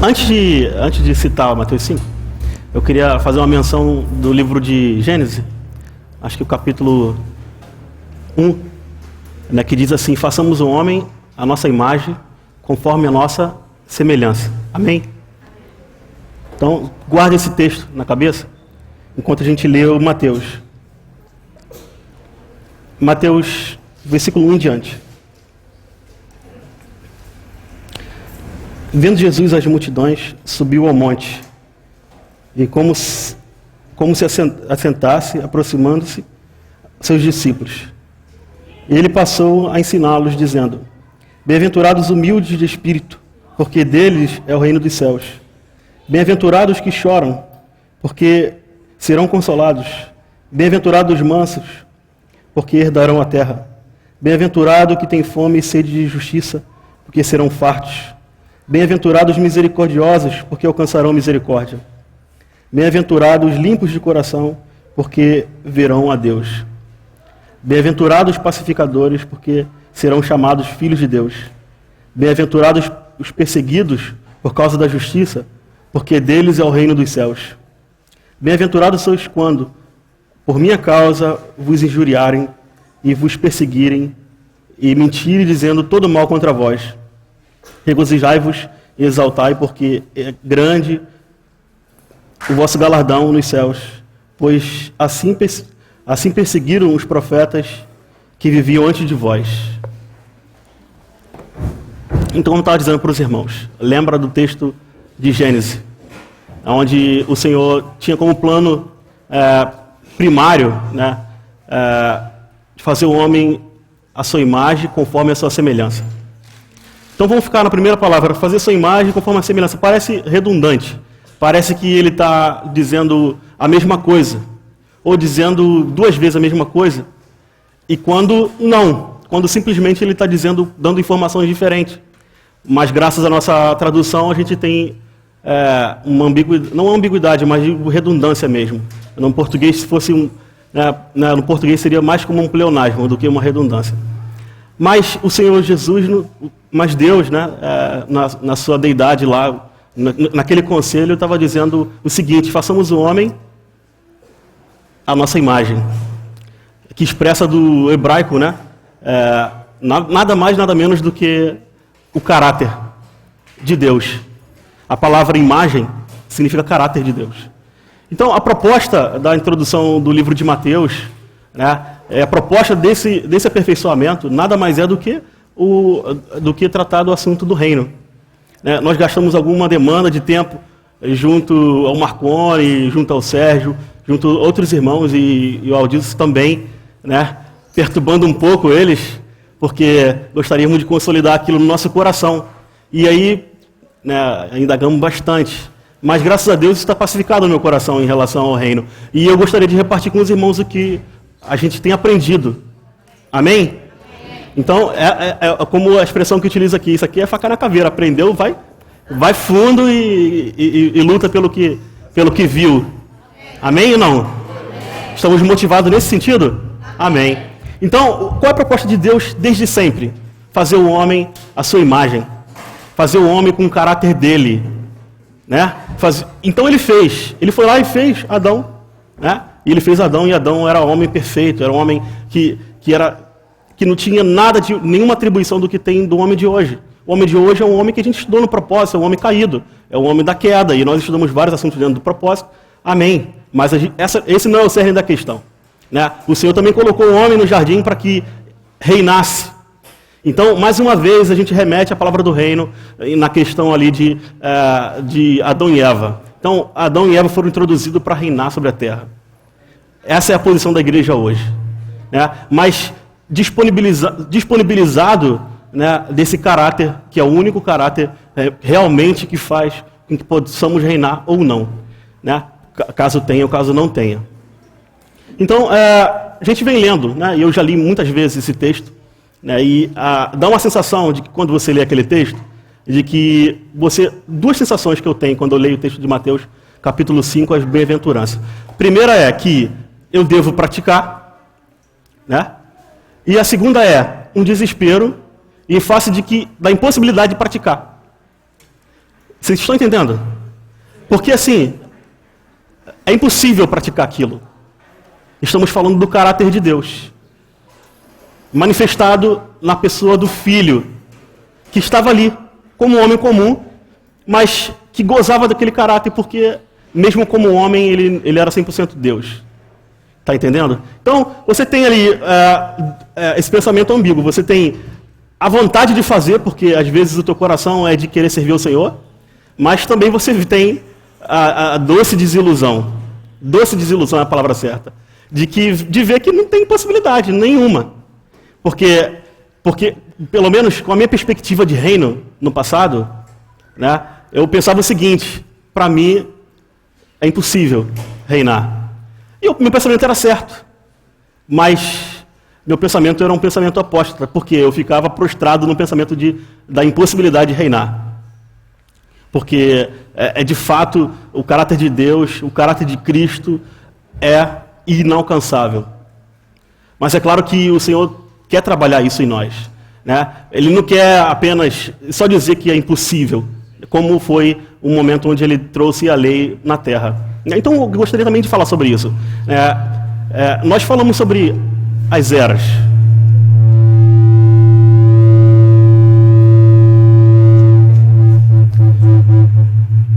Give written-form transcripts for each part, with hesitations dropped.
Antes de citar Mateus 5, eu queria fazer uma menção do livro de Gênesis, acho que o capítulo 1, né, que diz assim: façamos o homem a nossa imagem, conforme a nossa semelhança. Amém? Então, guarde esse texto na cabeça, enquanto a gente lê o Mateus. Mateus, versículo 1 em diante. Vendo Jesus as multidões, subiu ao monte, e como se assentasse, aproximando-se seus discípulos. Ele passou a ensiná-los, dizendo: bem-aventurados humildes de espírito, porque deles é o reino dos céus. Bem-aventurados que choram, porque serão consolados. Bem-aventurados os mansos, porque herdarão a terra. Bem-aventurado que tem fome e sede de justiça, porque serão fartos. Bem-aventurados misericordiosos, porque alcançarão misericórdia. Bem-aventurados limpos de coração, porque verão a Deus. Bem-aventurados pacificadores, porque serão chamados filhos de Deus. Bem-aventurados os perseguidos por causa da justiça, porque deles é o reino dos céus. Bem-aventurados sois quando, por minha causa, vos injuriarem e vos perseguirem e mentirem, dizendo todo mal contra vós. Regozijai-vos e exaltai, porque é grande o vosso galardão nos céus, pois assim perseguiram os profetas que viviam antes de vós. Então, como eu estava dizendo para os irmãos, lembra do texto de Gênesis, onde o Senhor tinha como plano primário, né, de fazer o homem à sua imagem, conforme a sua semelhança. Então vamos ficar na primeira palavra, fazer sua imagem conforme a semelhança. Parece redundante, parece que ele está dizendo a mesma coisa, ou dizendo duas vezes a mesma coisa, e quando simplesmente ele está dizendo, dando informações diferentes. Mas graças à nossa tradução a gente tem uma ambiguidade, não uma ambiguidade, mas redundância mesmo. No português, se fosse no português seria mais como um pleonasmo do que uma redundância. Mas o Senhor Jesus, mas Deus, né, na sua deidade lá, naquele conselho, estava dizendo o seguinte: façamos o homem a nossa imagem, que expressa do hebraico, né, nada mais, nada menos do que o caráter de Deus. A palavra imagem significa caráter de Deus. Então, a proposta da introdução do livro de Mateus, né, a proposta desse aperfeiçoamento nada mais é do que tratar do assunto do reino. Nós gastamos alguma demanda de tempo junto ao Marconi, junto ao Sérgio, junto a outros irmãos e ao Aldilson também, né, perturbando um pouco eles, porque gostaríamos de consolidar aquilo no nosso coração. E aí, né, indagamos bastante. Mas graças a Deus está pacificado no meu coração em relação ao reino. E eu gostaria de repartir com os irmãos o que a gente tem aprendido. Amém? Então, é como a expressão que utiliza aqui. Isso aqui é faca na caveira. Aprendeu, vai fundo e luta pelo que viu. Amém ou não? Estamos motivados nesse sentido? Amém. Então, qual é a proposta de Deus desde sempre? Fazer o homem à sua imagem. Fazer o homem com o caráter dele. Né? Então ele foi lá e fez Adão. Né? E ele fez Adão, e Adão era um homem perfeito, era um homem que não tinha nada de nenhuma atribuição do que tem do homem de hoje. O homem de hoje é um homem que a gente estudou no propósito, é um homem caído, é um homem da queda, e nós estudamos vários assuntos dentro do propósito. Amém. Mas esse não é o cerne da questão. Né? O Senhor também colocou o homem no jardim para que reinasse. Então, mais uma vez, a gente remete à palavra do reino na questão ali de Adão e Eva. Então, Adão e Eva foram introduzidos para reinar sobre a terra. Essa é a posição da igreja hoje. Né? Mas disponibilizado, né, desse caráter, que é o único caráter realmente que faz com que possamos reinar ou não. Né? Caso tenha ou caso não tenha. Então, a gente vem lendo, né, e eu já li muitas vezes esse texto, né, e dá uma sensação de que quando você lê aquele texto, de que duas sensações que eu tenho quando eu leio o texto de Mateus, capítulo 5, as bem-aventuranças. A primeira é que eu devo praticar, né? E a segunda é um desespero em face da impossibilidade de praticar. Vocês estão entendendo? Porque assim, é impossível praticar aquilo. Estamos falando do caráter de Deus, manifestado na pessoa do Filho, que estava ali, como um homem comum, mas que gozava daquele caráter, porque, mesmo como homem, ele era 100% Deus. Está entendendo? Então, você tem ali esse pensamento ambíguo. Você tem a vontade de fazer, porque às vezes o teu coração é de querer servir ao Senhor, mas também você tem a doce desilusão. Doce desilusão é a palavra certa. De ver que não tem possibilidade nenhuma. Porque, pelo menos com a minha perspectiva de reino no passado, né, eu pensava o seguinte: para mim é impossível reinar. E meu pensamento era certo, mas meu pensamento era um pensamento apóstata, porque eu ficava prostrado no pensamento da impossibilidade de reinar. Porque de fato o caráter de Deus, o caráter de Cristo é inalcançável. Mas é claro que o Senhor quer trabalhar isso em nós, né? Ele não quer apenas só dizer que é impossível, como foi o momento onde ele trouxe a lei na terra. Então eu gostaria também de falar sobre isso. Nós falamos sobre as eras.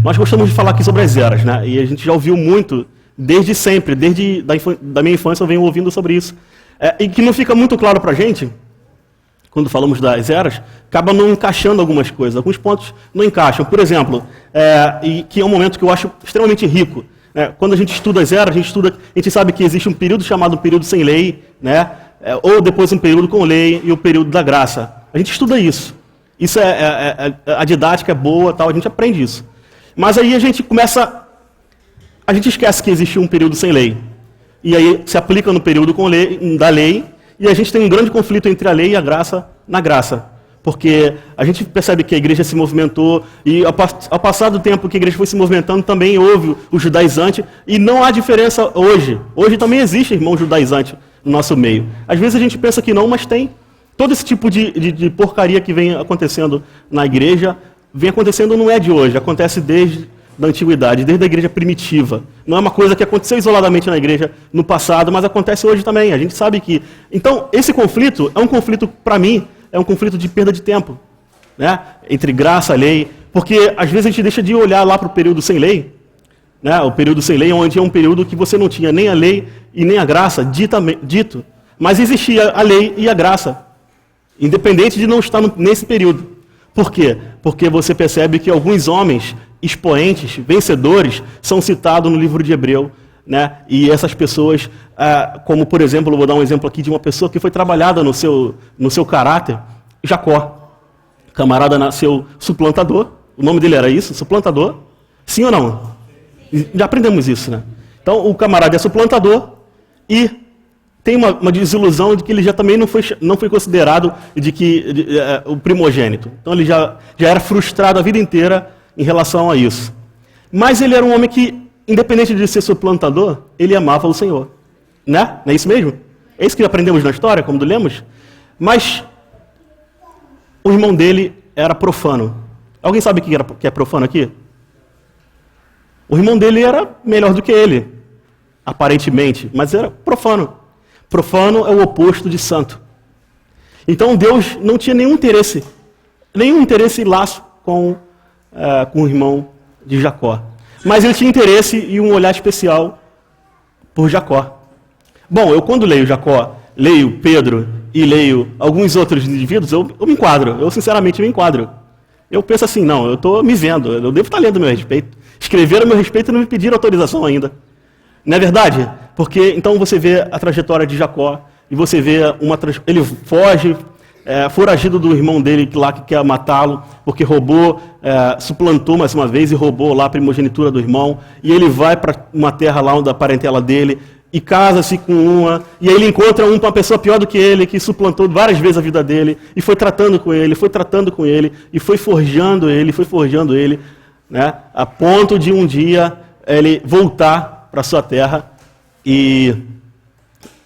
Nós gostamos de falar aqui sobre as eras, né? E a gente já ouviu muito, desde sempre, desde da minha infância eu venho ouvindo sobre isso. E que não fica muito claro para a gente, quando falamos das eras, acaba não encaixando algumas coisas, alguns pontos não encaixam. Por exemplo, e que é um momento que eu acho extremamente rico. Quando a gente estuda as eras, a gente sabe que existe um período chamado período sem lei, né? Ou depois um período com lei e o período da graça. A gente estuda isso. Isso a didática é boa, tal, a gente aprende isso. Mas aí a gente esquece que existe um período sem lei. E aí se aplica no período da lei, e a gente tem um grande conflito entre a lei e a graça na graça. Porque a gente percebe que a igreja se movimentou, e ao passar do tempo que a igreja foi se movimentando, também houve o judaizante, e não há diferença hoje. Hoje também existe irmão judaizante no nosso meio. Às vezes a gente pensa que não, mas tem. Todo esse tipo de porcaria que vem acontecendo na igreja, vem acontecendo não é de hoje, acontece desde a antiguidade, desde a igreja primitiva. Não é uma coisa que aconteceu isoladamente na igreja no passado, mas acontece hoje também. A gente sabe que... Então, esse conflito é um conflito, para mim, é um conflito de perda de tempo, né? Entre graça e lei, porque às vezes a gente deixa de olhar lá para o período sem lei, né? O período sem lei, onde é um período que você não tinha nem a lei e nem a graça dito, mas existia a lei e a graça, independente de não estar nesse período. Por quê? Porque você percebe que alguns homens expoentes, vencedores, são citados no livro de Hebreu, né? E essas pessoas, como por exemplo, vou dar um exemplo aqui de uma pessoa que foi trabalhada no seu caráter, Jacó. O camarada nasceu suplantador, o nome dele era isso, suplantador? Sim ou não? Já aprendemos isso, né? Então o camarada é suplantador e tem uma desilusão de que ele já também não foi considerado o primogênito. Então ele já era frustrado a vida inteira em relação a isso. Mas ele era um homem que, independente de ser suplantador, ele amava o Senhor. Né? Não é isso mesmo? É isso que aprendemos na história, como lemos? Mas o irmão dele era profano. Alguém sabe o que é profano aqui? O irmão dele era melhor do que ele, aparentemente, mas era profano. Profano é o oposto de santo. Então Deus não tinha nenhum interesse e laço com o irmão de Jacó. Mas ele tinha interesse e um olhar especial por Jacó. Bom, eu quando leio Jacó, leio Pedro e leio alguns outros indivíduos, eu me enquadro. Eu sinceramente me enquadro. Eu penso assim, não, eu estou me vendo, eu devo estar lendo a meu respeito. Escreveram a meu respeito e não me pediram autorização ainda. Não é verdade? Porque então você vê a trajetória de Jacó e você vê ele foge, foragido do irmão dele lá que quer matá-lo, porque roubou, suplantou mais uma vez e roubou lá a primogenitura do irmão, e ele vai para uma terra lá da parentela dele e casa-se com uma, e aí ele encontra uma pessoa pior do que ele, que suplantou várias vezes a vida dele, e foi tratando com ele, e foi forjando ele, né, a ponto de um dia ele voltar para sua terra, e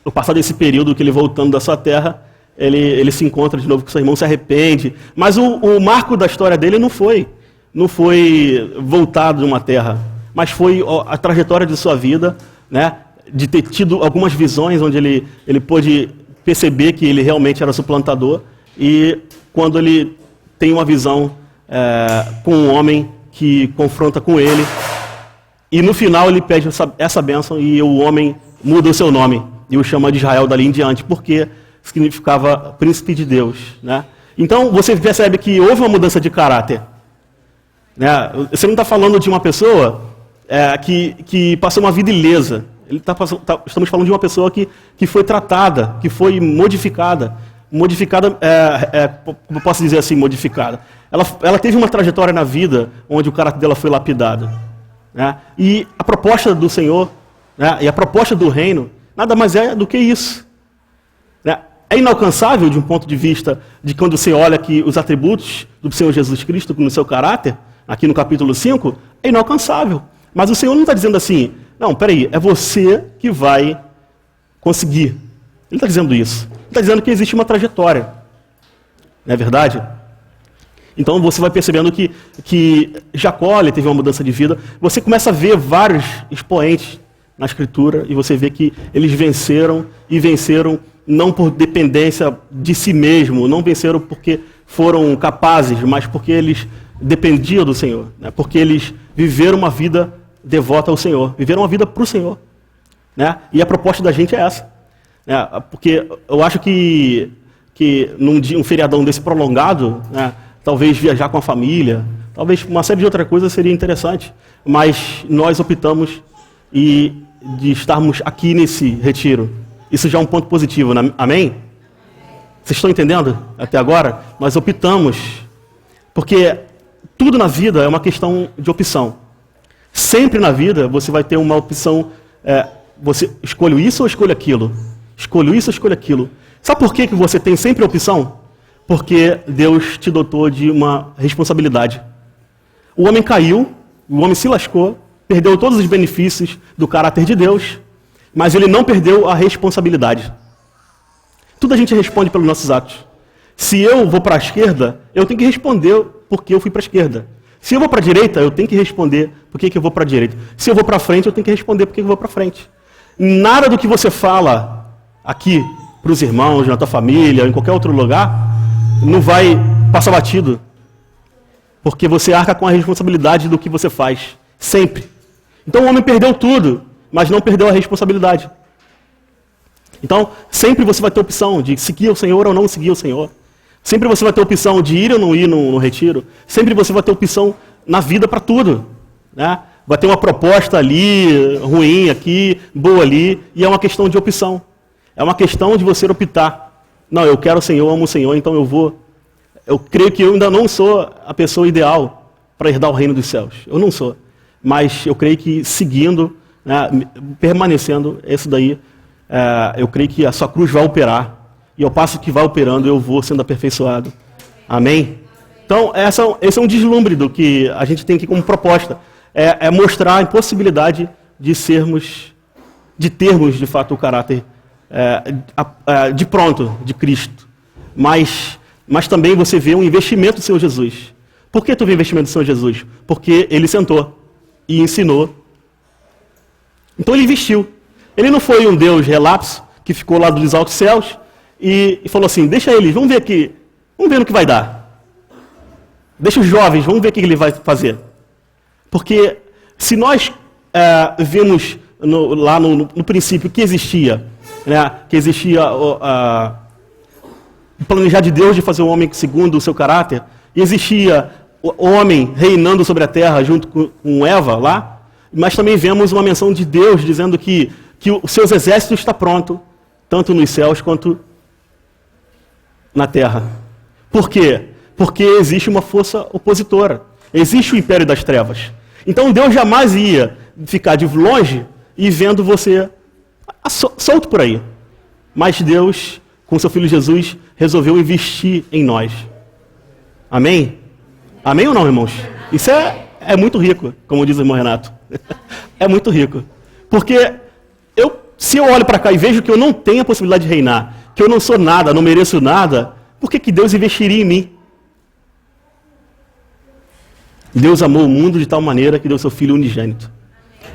no passar desse período que ele voltando da sua terra, ele se encontra de novo com seu irmão, se arrepende. Mas o marco da história dele não foi não foi voltado de uma terra, mas foi a trajetória de sua vida, né, de ter tido algumas visões onde ele pôde perceber que ele realmente era suplantador, e quando ele tem uma visão com um homem que confronta com ele, e no final ele pede essa bênção e o homem muda o seu nome e o chama de Israel dali em diante, porque significava príncipe de Deus, né? Então você percebe que houve uma mudança de caráter, né? Você não está falando de uma pessoa que passou uma vida ilesa. Estamos falando de uma pessoa que foi tratada, que foi modificada. Como posso dizer assim, modificada? Ela teve uma trajetória na vida onde o caráter dela foi lapidado, né? E a proposta do Senhor, né, e a proposta do reino, nada mais é do que isso, né? É inalcançável de um ponto de vista de quando você olha que os atributos do Senhor Jesus Cristo no seu caráter, aqui no capítulo 5, é inalcançável. Mas o Senhor não está dizendo assim, não, peraí, é você que vai conseguir. Ele não está dizendo isso. Ele está dizendo que existe uma trajetória. Não é verdade? Então você vai percebendo que Jacó teve uma mudança de vida. Você começa a ver vários expoentes na Escritura e você vê que eles venceram e venceram não por dependência de si mesmo, não venceram porque foram capazes, mas porque eles dependiam do Senhor, né? Porque eles viveram uma vida devota ao Senhor, viveram uma vida para o Senhor, né? E a proposta da gente é essa, né? Porque eu acho que num dia, um feriadão desse prolongado, né, talvez viajar com a família, talvez uma série de outras coisas seria interessante, mas nós optamos de estarmos aqui nesse retiro. Isso já é um ponto positivo, né? Amém? Vocês estão entendendo até agora? Nós optamos, porque tudo na vida é uma questão de opção. Sempre na vida você vai ter uma opção, você escolhe isso ou escolhe aquilo? Escolho isso ou escolho aquilo? Sabe por que você tem sempre a opção? Porque Deus te dotou de uma responsabilidade. O homem caiu, o homem se lascou, perdeu todos os benefícios do caráter de Deus, mas ele não perdeu a responsabilidade. Tudo a gente responde pelos nossos atos. Se eu vou para a esquerda, eu tenho que responder porque eu fui para a esquerda. Se eu vou para a direita, eu tenho que responder por que eu vou para a direita. Se eu vou para frente, eu tenho que responder por que eu vou para frente. Nada do que você fala aqui para os irmãos, na tua família, em qualquer outro lugar, não vai passar batido. Porque você arca com a responsabilidade do que você faz. Sempre. Então o homem perdeu tudo, mas não perdeu a responsabilidade. Então, sempre você vai ter opção de seguir o Senhor ou não seguir o Senhor. Sempre você vai ter opção de ir ou não ir no retiro. Sempre você vai ter opção na vida para tudo, né? Vai ter uma proposta ali, ruim aqui, boa ali, e é uma questão de opção. É uma questão de você optar. Não, eu quero o Senhor, amo o Senhor, então eu vou. Eu creio que eu ainda não sou a pessoa ideal para herdar o reino dos céus. Eu não sou. Mas eu creio que seguindo, né, permanecendo, esse daí, eu creio que a sua cruz vai operar. E ao passo que vai operando, eu vou sendo aperfeiçoado. Amém? Então, esse é um deslumbre do que a gente tem aqui como proposta. É mostrar a impossibilidade de termos, de fato, o caráter de pronto, de Cristo. Mas também você vê um investimento do Senhor Jesus. Por que tu vê o investimento do Senhor Jesus? Porque Ele sentou e ensinou. Então Ele investiu. Ele não foi um Deus relapso, que ficou lá dos altos céus e falou assim, deixa eles, vamos ver aqui, vamos ver no que vai dar. Deixa os jovens, vamos ver o que Ele vai fazer. Porque se nós vemos lá no princípio que existia, né, o planejar de Deus de fazer o homem segundo o seu caráter, e existia o homem reinando sobre a terra junto com Eva lá, mas também vemos uma menção de Deus dizendo que os seus exércitos estão prontos, tanto nos céus quanto na terra. Por quê? Porque existe uma força opositora. Existe o império das trevas. Então Deus jamais ia ficar de longe e vendo você solto por aí. Mas Deus, com seu Filho Jesus, resolveu investir em nós. Amém? Amém ou não, irmãos? Isso é muito rico, como diz o irmão Renato. É muito rico. Porque se eu olho para cá e vejo que eu não tenho a possibilidade de reinar, que eu não sou nada, não mereço nada, por que Deus investiria em mim? Deus amou o mundo de tal maneira que deu seu Filho unigênito.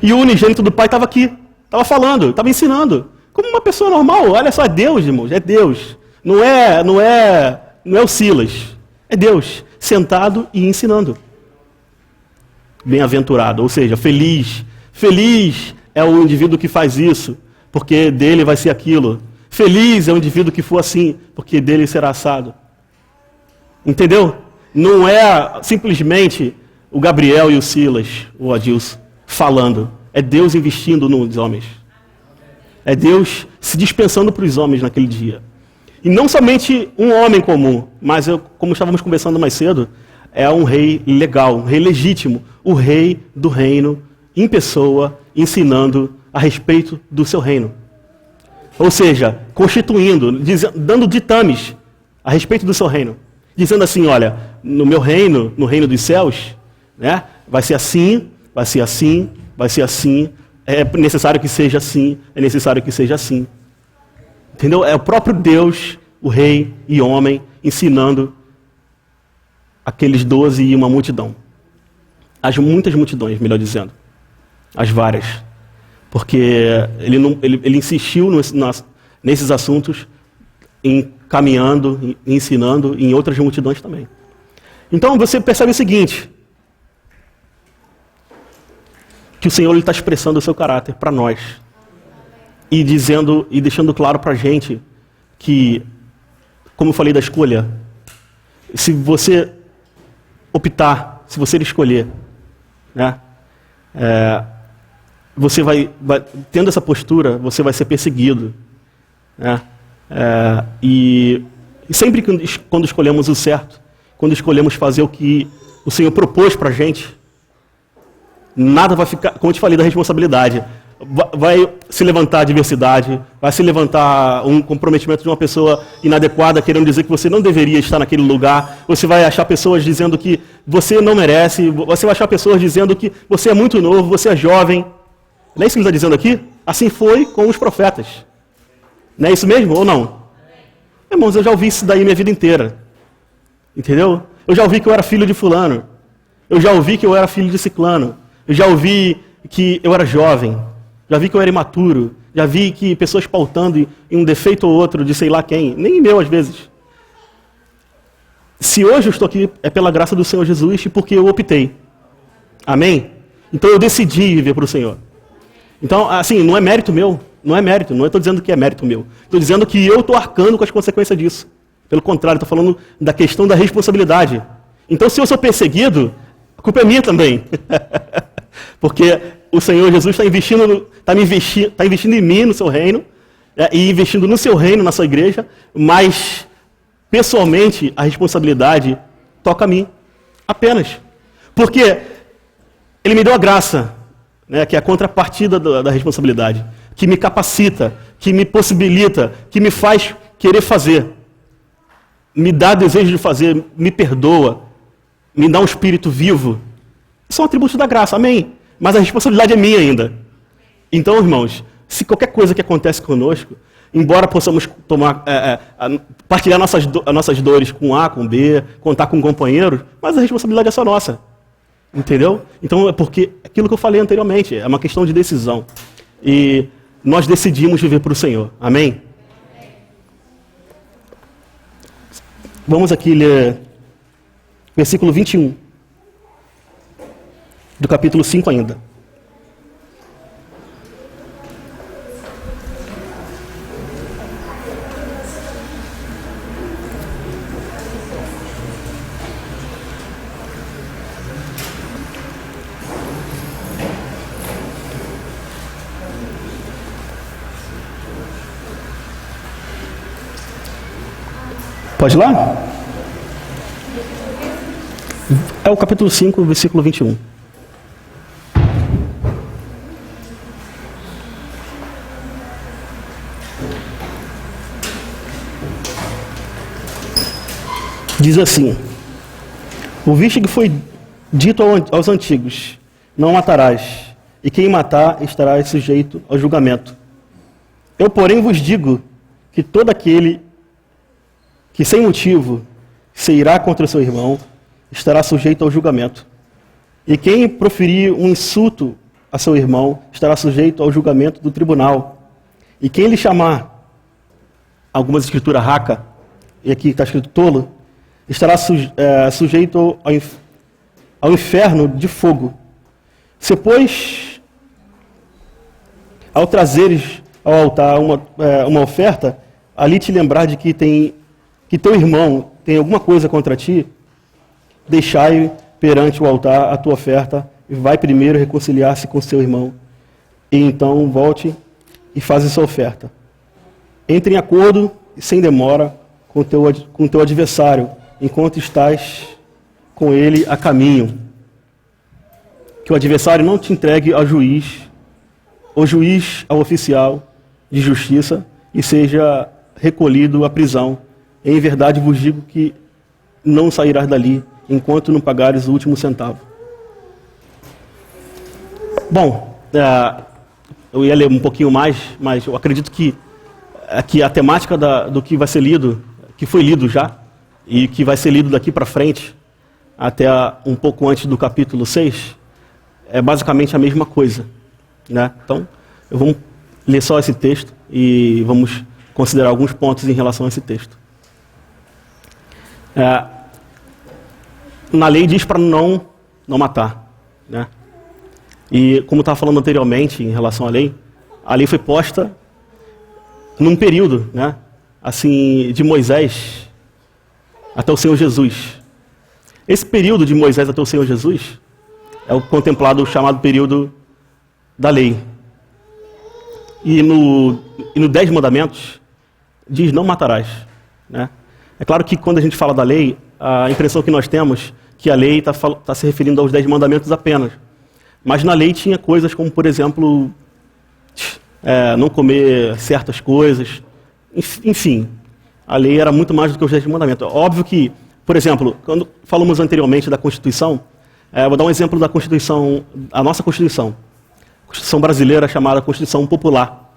E o unigênito do Pai estava aqui, estava falando, estava ensinando. Como uma pessoa normal, olha só, é Deus, irmãos, é Deus. Não é o Silas, é Deus, sentado e ensinando. Bem-aventurado, ou seja, feliz. Feliz é o indivíduo que faz isso, porque dele vai ser aquilo. Feliz é o indivíduo que for assim, porque dele será assado. Entendeu? Não é simplesmente o Gabriel e o Silas, o Adilson, falando. É Deus investindo nos homens. É Deus se dispensando para os homens naquele dia. E não somente um homem comum, mas como estávamos conversando mais cedo, é um rei legal, um rei legítimo, o rei do reino, em pessoa, ensinando a respeito do seu reino. Ou seja, constituindo, dando ditames a respeito do seu reino. Dizendo assim, olha, no meu reino, no reino dos céus, né, vai ser assim, vai ser assim, vai ser assim, é necessário que seja assim, é necessário que seja assim. Entendeu? É o próprio Deus, o rei e homem, ensinando aqueles 12 e uma multidão. As muitas multidões, melhor dizendo. As várias. Porque ele insistiu nesses assuntos, encaminhando, ensinando em outras multidões também. Então você percebe o seguinte, que o Senhor está expressando o seu caráter para nós. E dizendo e deixando claro para a gente que, como eu falei da escolha, se você optar, se você escolher, né, você vai tendo essa postura, você vai ser perseguido, né? E sempre quando escolhemos o certo, quando escolhemos fazer o que o Senhor propôs para a gente, nada vai ficar, como eu te falei, da responsabilidade. Vai se levantar a adversidade, vai se levantar um comprometimento de uma pessoa inadequada, querendo dizer que você não deveria estar naquele lugar. Você vai achar pessoas dizendo que você não merece, você vai achar pessoas dizendo que você é muito novo, você é jovem. Não é isso que ele está dizendo aqui? Assim foi com os profetas. Não é isso mesmo ou não? Irmãos, eu já ouvi isso daí minha vida inteira. Entendeu? Eu já ouvi que eu era filho de fulano. Eu já ouvi que eu era filho de ciclano. Eu já ouvi que eu era jovem. Já vi que eu era imaturo. Já vi que pessoas pautando em um defeito ou outro de sei lá quem. Nem meu, às vezes. Se hoje eu estou aqui, é pela graça do Senhor Jesus e porque eu optei. Amém? Então eu decidi viver para o Senhor. Então, assim, não é mérito meu. Não é mérito. Não estou dizendo que é mérito meu. Estou dizendo que eu estou arcando com as consequências disso. Pelo contrário, estou falando da questão da responsabilidade. Então, se eu sou perseguido, a culpa é minha também. Porque o Senhor Jesus está investindo em mim, no seu reino, e investindo no seu reino, na sua igreja, mas, pessoalmente, a responsabilidade toca a mim, apenas. Porque Ele me deu a graça, né, que é a contrapartida da responsabilidade, que me capacita, que me possibilita, que me faz querer fazer, me dá desejo de fazer, me perdoa, me dá um espírito vivo. São atributos da graça, amém? Mas a responsabilidade é minha ainda. Então, irmãos, se qualquer coisa que acontece conosco, embora possamos partilhar nossas dores com A, com B, contar com um companheiro, mas a responsabilidade é só nossa. Entendeu? Então, é porque aquilo que eu falei anteriormente, é uma questão de decisão. E nós decidimos viver para o Senhor. Amém? Vamos aqui ler versículo 21. Do capítulo 5 ainda. Pode ir lá? É o capítulo 5, versículo 21. Diz assim: ouviste que foi dito aos antigos, não matarás, e quem matar estará sujeito ao julgamento. Eu, porém, vos digo que todo aquele que sem motivo se irá contra o seu irmão estará sujeito ao julgamento. E quem proferir um insulto a seu irmão estará sujeito ao julgamento do tribunal. E quem lhe chamar, algumas escrituras raca, e aqui está escrito tolo, estará sujeito ao inferno de fogo. Se, pois, ao trazeres ao altar uma oferta, ali te lembrar de que teu irmão tem alguma coisa contra ti, deixai perante o altar a tua oferta e vai primeiro reconciliar-se com seu irmão. E então volte e faz essa oferta. Entre em acordo e sem demora com teu adversário, enquanto estás com ele a caminho. Que o adversário não te entregue ao juiz, o juiz ao oficial de justiça, e seja recolhido à prisão. Em verdade vos digo que não sairás dali, enquanto não pagares o último centavo. Bom, eu ia ler um pouquinho mais, mas eu acredito que a temática do que vai ser lido, que foi lido já, e que vai ser lido daqui para frente, até um pouco antes do capítulo 6, é basicamente a mesma coisa, né? Então, vamos ler só esse texto e vamos considerar alguns pontos em relação a esse texto. Na lei diz para não matar, né? E como eu estava falando anteriormente em relação à lei, a lei foi posta num período, né, assim, de Moisés até o Senhor Jesus. Esse período de Moisés até o Senhor Jesus é o contemplado, chamado período da lei. E no 10 mandamentos diz não matarás, né? É claro que quando a gente fala da lei, a impressão que nós temos que a lei está se referindo aos 10 mandamentos apenas. Mas na lei tinha coisas como, por exemplo, não comer certas coisas. Enfim, a lei era muito mais do que os 10 mandamentos. Óbvio que, por exemplo, quando falamos anteriormente da Constituição, vou dar um exemplo da Constituição, a nossa Constituição. A Constituição brasileira chamada Constituição Popular.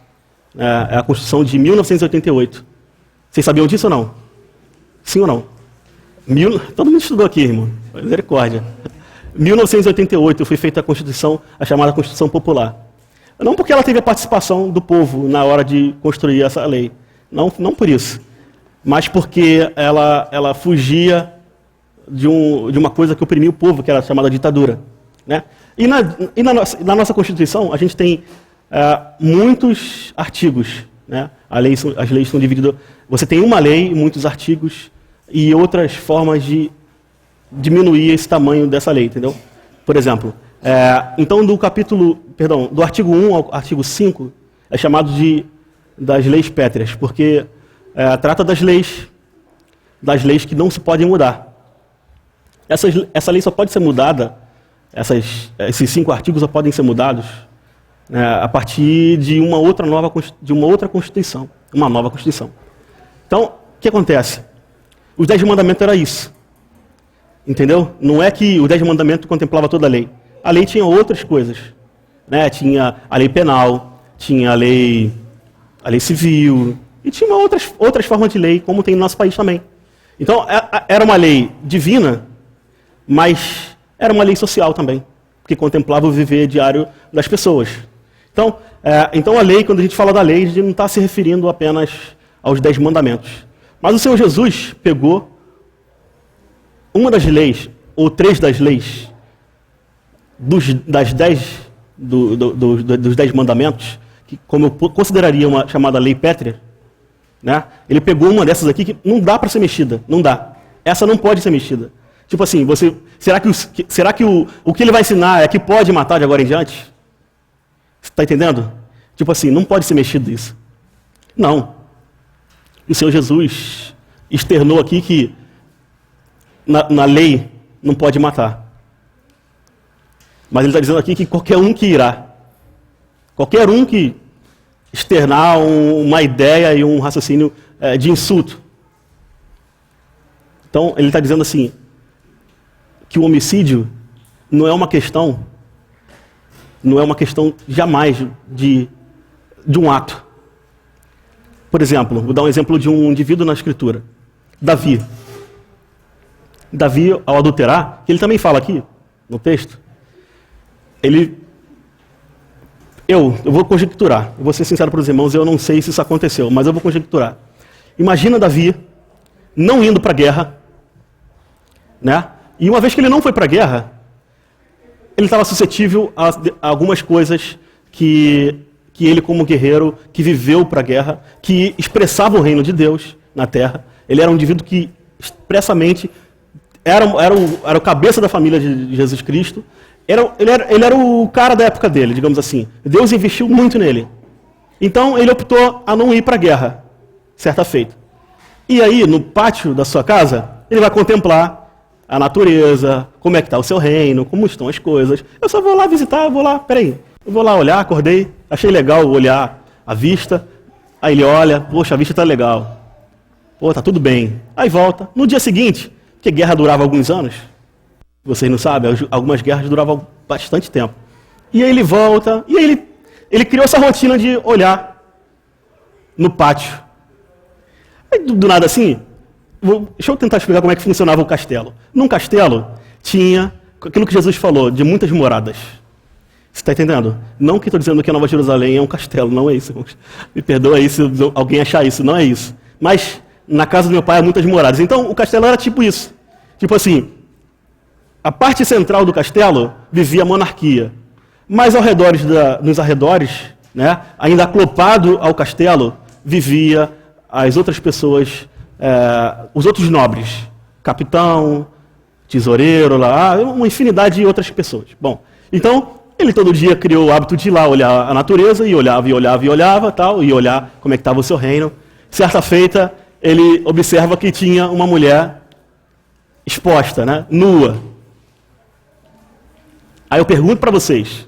É a Constituição de 1988. Vocês sabiam disso ou não? Sim ou não? Todo mundo estudou aqui, irmão. Misericórdia. 1988 foi feita a chamada Constituição Popular. Não porque ela teve a participação do povo na hora de construir essa lei. Não por isso. Mas porque ela fugia de uma coisa que oprimia o povo, que era chamada ditadura, né? E na nossa Constituição, a gente tem muitos artigos, né? As leis são divididas. Você tem uma lei e muitos artigos e outras formas de diminuir esse tamanho dessa lei, entendeu? Por exemplo, então do artigo 1 ao artigo 5 é chamado das leis pétreas, porque trata das leis que não se podem mudar. Essa lei só pode ser mudada, esses 5 artigos só podem ser mudados a partir de uma outra Constituição, uma nova Constituição. Então, o que acontece? Os 10 mandamentos era isso. Entendeu? Não é que o 10 mandamentos contemplava toda a lei. A lei tinha outras coisas, né? Tinha a lei penal, tinha a lei civil, e tinha outras formas de lei, como tem no nosso país também. Então, era uma lei divina, mas era uma lei social também, que contemplava o viver diário das pessoas. Então a lei, quando a gente fala da lei, a gente não está se referindo apenas aos 10 mandamentos. Mas o Senhor Jesus pegou uma das leis, ou 3 das leis, dos 10 mandamentos, que como eu consideraria uma chamada lei pétrea, né? Ele pegou uma dessas aqui que não dá para ser mexida, não dá. Essa não pode ser mexida. Tipo assim, será que o que ele vai ensinar é que pode matar de agora em diante? Você está entendendo? Tipo assim, não pode ser mexido isso. Não. E o Senhor Jesus externou aqui que na lei não pode matar. Mas ele está dizendo aqui que qualquer um que irá, qualquer um que externar uma ideia e um raciocínio de insulto. Então, ele está dizendo assim, que o homicídio não é uma questão jamais de um ato. Por exemplo, vou dar um exemplo de um indivíduo na Escritura. Davi, ao adulterar, que ele também fala aqui, no texto, eu vou conjecturar, eu vou ser sincero para os irmãos, eu não sei se isso aconteceu, mas eu vou conjecturar. Imagina Davi não indo para a guerra, né? E uma vez que ele não foi para a guerra, ele estava suscetível a algumas coisas que ele, como guerreiro, que viveu para a guerra, que expressava o reino de Deus na terra. Ele era um indivíduo que expressamente era o cabeça da família de Jesus Cristo. Ele era o cara da época dele, digamos assim. Deus investiu muito nele. Então ele optou a não ir para a guerra, certa feita. E aí, no pátio da sua casa, ele vai contemplar a natureza, como é que está o seu reino, como estão as coisas. Eu só vou lá visitar, eu vou lá olhar, acordei, achei legal olhar a vista. Aí ele olha, poxa, a vista está legal. Pô, tá tudo bem. Aí volta. No dia seguinte, porque guerra durava alguns anos, vocês não sabem, algumas guerras duravam bastante tempo. E aí ele volta, e aí ele criou essa rotina de olhar no pátio. Aí, do nada assim, deixa eu tentar explicar como é que funcionava o castelo. Num castelo, tinha aquilo que Jesus falou, de muitas moradas. Você está entendendo? Não que estou dizendo que a Nova Jerusalém é um castelo, não é isso. Me perdoa aí se alguém achar isso, não é isso. Mas na casa do meu pai há muitas moradas. Então o castelo era tipo isso. Tipo assim, a parte central do castelo vivia a monarquia. Mas nos arredores, né, ainda aclopado ao castelo, vivia as outras pessoas, os outros nobres. Capitão, tesoureiro, lá, uma infinidade de outras pessoas. Bom, então ele todo dia criou o hábito de ir lá olhar a natureza, e olhava, tal, e olhar como é que estava o seu reino. Certa feita, ele observa que tinha uma mulher exposta, né, nua. Aí eu pergunto para vocês,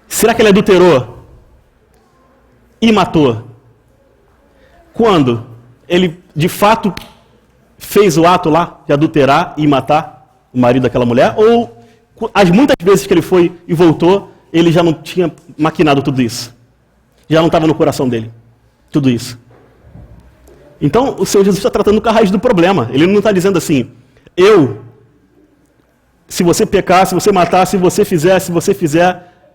será que ele adulterou e matou? Quando ele, de fato, fez o ato lá de adulterar e matar o marido daquela mulher? Ou as muitas vezes que ele foi e voltou, ele já não tinha maquinado tudo isso? Já não estava no coração dele, tudo isso. Então, o Senhor Jesus está tratando com a raiz do problema. Ele não está dizendo assim, se você pecar, se você matar, se você fizer,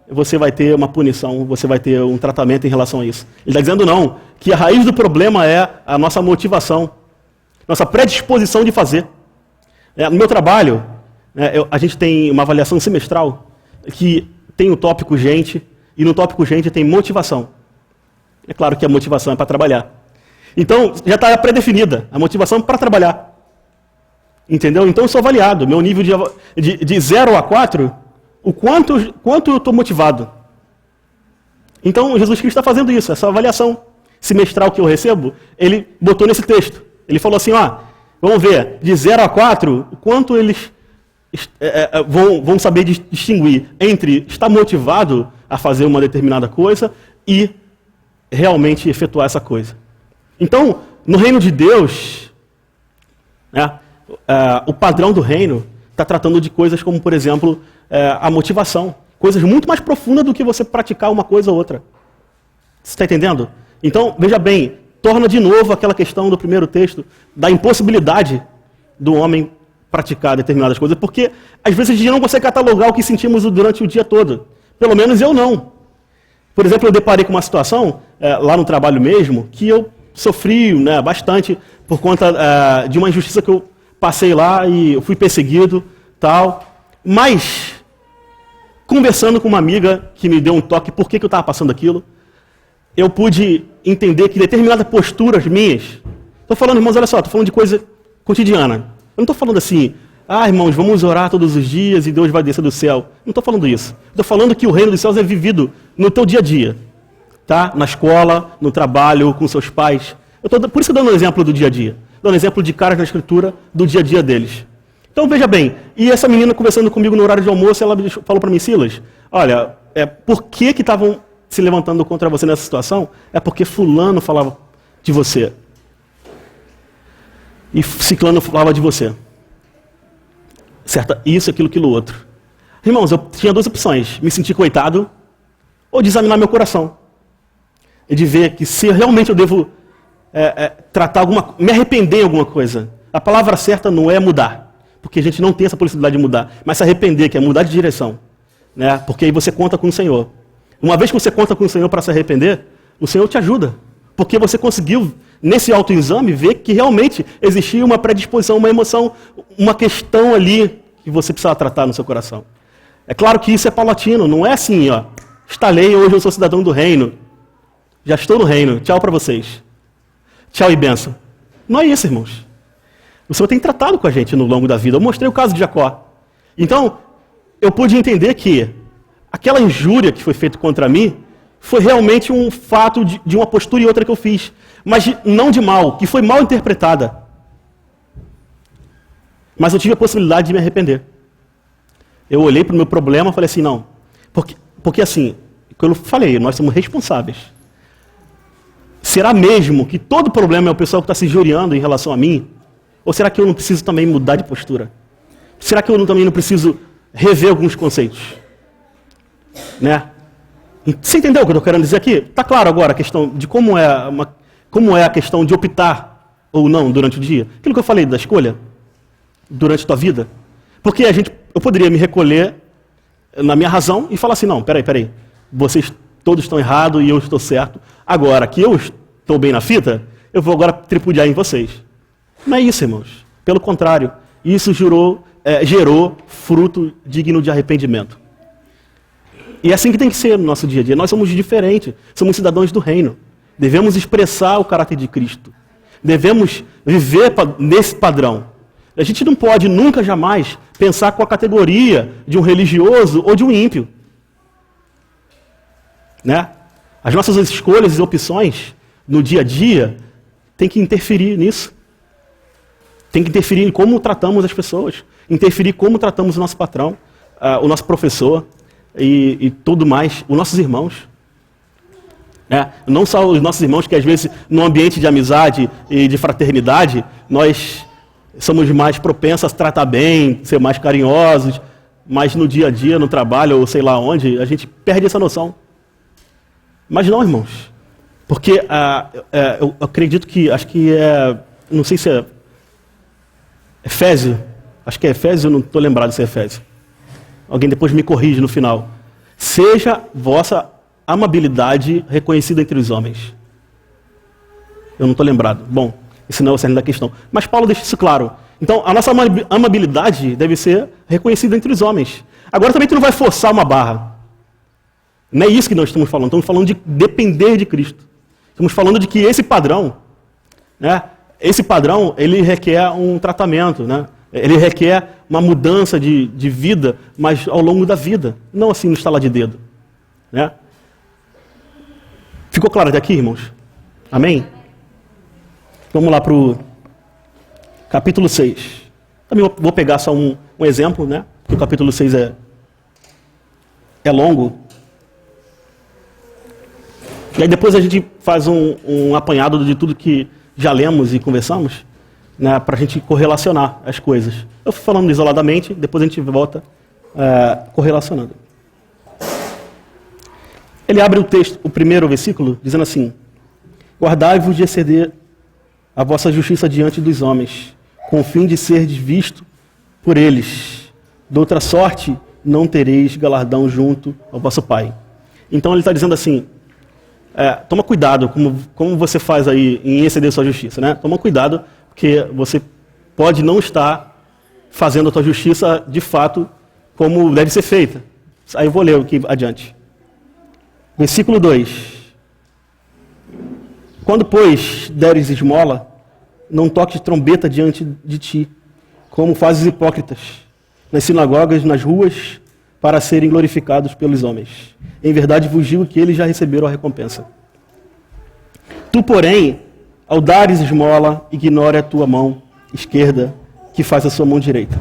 você vai ter uma punição, você vai ter um tratamento em relação a isso. Ele está dizendo não, que a raiz do problema é a nossa motivação, nossa predisposição de fazer. No meu trabalho, a gente tem uma avaliação semestral que tem o tópico gente, e no tópico gente tem motivação. É claro que a motivação é para trabalhar. Então, já está pré-definida a motivação para trabalhar. Entendeu? Então eu sou avaliado, meu nível de 0 a 4, o quanto eu estou motivado. Então Jesus Cristo está fazendo isso, essa avaliação semestral que eu recebo, ele botou nesse texto. Ele falou assim, vamos ver, de 0 a 4, o quanto eles vão saber distinguir entre estar motivado a fazer uma determinada coisa e realmente efetuar essa coisa. Então, no reino de Deus, o padrão do reino está tratando de coisas como, por exemplo, a motivação. Coisas muito mais profundas do que você praticar uma coisa ou outra. Você está entendendo? Então, veja bem, torna de novo aquela questão do primeiro texto, da impossibilidade do homem praticar determinadas coisas, porque às vezes a gente não consegue catalogar o que sentimos durante o dia todo. Pelo menos eu não. Por exemplo, eu deparei com uma situação, lá no trabalho mesmo, que eu sofri bastante por conta de uma injustiça que eu passei lá e eu fui perseguido, tal. Mas, conversando com uma amiga que me deu um toque por que eu estava passando aquilo, eu pude entender que determinadas posturas minhas... Estou falando, irmãos, olha só, estou falando de coisa cotidiana. Eu não estou falando assim, irmãos, vamos orar todos os dias e Deus vai descer do céu. Não estou falando isso. Estou falando que o reino dos céus é vivido no teu dia a dia. Tá? Na escola, no trabalho, com seus pais. Por isso eu estou dando um exemplo do dia a dia. Dando um exemplo de caras na escritura do dia a dia deles. Então veja bem, e essa menina conversando comigo no horário de almoço, ela falou para mim, Silas, olha, por que estavam se levantando contra você nessa situação? É porque fulano falava de você. E ciclano falava de você. Certo? Isso, aquilo, outro. Irmãos, eu tinha duas opções. Me sentir coitado ou de examinar meu coração. E de ver que se realmente eu devo tratar me arrepender em alguma coisa. A palavra certa não é mudar. Porque a gente não tem essa possibilidade de mudar. Mas se arrepender, que é mudar de direção. né? Porque aí você conta com o Senhor. Uma vez que você conta com o Senhor para se arrepender, o Senhor te ajuda. Porque você conseguiu, nesse autoexame, ver que realmente existia uma predisposição, uma emoção, uma questão ali que você precisava tratar no seu coração. É claro que isso é paulatino, não é assim, ó. Estalei, hoje eu sou cidadão do reino. Já estou no reino, tchau para vocês. Tchau e bênção. Não é isso, irmãos. O Senhor tem tratado com a gente no longo da vida. Eu mostrei o caso de Jacó. Então, eu pude entender que aquela injúria que foi feita contra mim foi realmente um fato de uma postura e outra que eu fiz. Mas não de mal, que foi mal interpretada. Mas eu tive a possibilidade de me arrepender. Eu olhei para o meu problema e falei assim, não. Porque assim, como eu falei, nós somos responsáveis. Será mesmo que todo problema é o pessoal que está se injuriando em relação a mim? Ou será que eu não preciso também mudar de postura? Será que eu também não preciso rever alguns conceitos? Né? Você entendeu o que eu estou querendo dizer aqui? Está claro agora a questão de como é a questão de optar ou não durante o dia? Aquilo que eu falei da escolha durante a tua vida. Porque eu poderia me recolher na minha razão e falar assim, não, peraí, vocês todos estão errados e eu estou certo. Agora que eu estou bem na fita, eu vou agora tripudiar em vocês. Não é isso, irmãos. Pelo contrário, isso gerou fruto digno de arrependimento. E é assim que tem que ser no nosso dia a dia. Nós somos diferentes, somos cidadãos do reino. Devemos expressar o caráter de Cristo. Devemos viver nesse padrão. A gente não pode nunca, jamais, pensar com a categoria de um religioso ou de um ímpio. Né? As nossas escolhas e opções no dia a dia têm que interferir nisso. Tem que interferir em como tratamos as pessoas, interferir como tratamos o nosso patrão, o nosso professor e tudo mais, os nossos irmãos. Não só os nossos irmãos, que às vezes no ambiente de amizade e de fraternidade, nós somos mais propensos a tratar bem, ser mais carinhosos, mas no dia a dia, no trabalho ou sei lá onde, a gente perde essa noção. Mas não, irmãos, porque eu acredito que, não sei se é Efésio, acho que é Efésio, eu não estou lembrado se é Efésio. Alguém depois me corrige no final. Seja vossa amabilidade reconhecida entre os homens. Eu não estou lembrado. Bom, esse não é o cerne da questão. Mas Paulo deixa isso claro. Então, a nossa amabilidade deve ser reconhecida entre os homens. Agora também tu não vai forçar uma barra. Não é isso que nós estamos falando. Estamos falando de depender de Cristo. Estamos falando de que esse padrão, né? Esse padrão, ele requer um tratamento, né? Ele requer uma mudança de vida, mas ao longo da vida, não assim no estalar de dedo. Né? Ficou claro até aqui, irmãos? Amém? Vamos lá para o capítulo 6. Também vou pegar só um exemplo, né? Porque o capítulo 6 é longo. E aí depois a gente faz um apanhado de tudo que já lemos e conversamos, né, para a gente correlacionar as coisas. Eu fui falando isoladamente, depois a gente volta correlacionando. Ele abre o texto, o primeiro versículo, dizendo assim: guardai-vos de exceder a vossa justiça diante dos homens, com o fim de serdes visto por eles. De outra sorte, não tereis galardão junto ao vosso Pai. Então ele está dizendo assim, toma cuidado como você faz aí em exceder sua justiça, né? Toma cuidado, porque você pode não estar fazendo a tua justiça de fato como deve ser feita. Aí eu vou ler aqui adiante. Versículo 2. Quando, pois, deres esmola, não toques trombeta diante de ti, como fazem os hipócritas, nas sinagogas, nas ruas, para serem glorificados pelos homens. Em verdade vos digo que eles já receberam a recompensa. Tu, porém, ao dares esmola, ignore a tua mão esquerda, que faz a sua mão direita,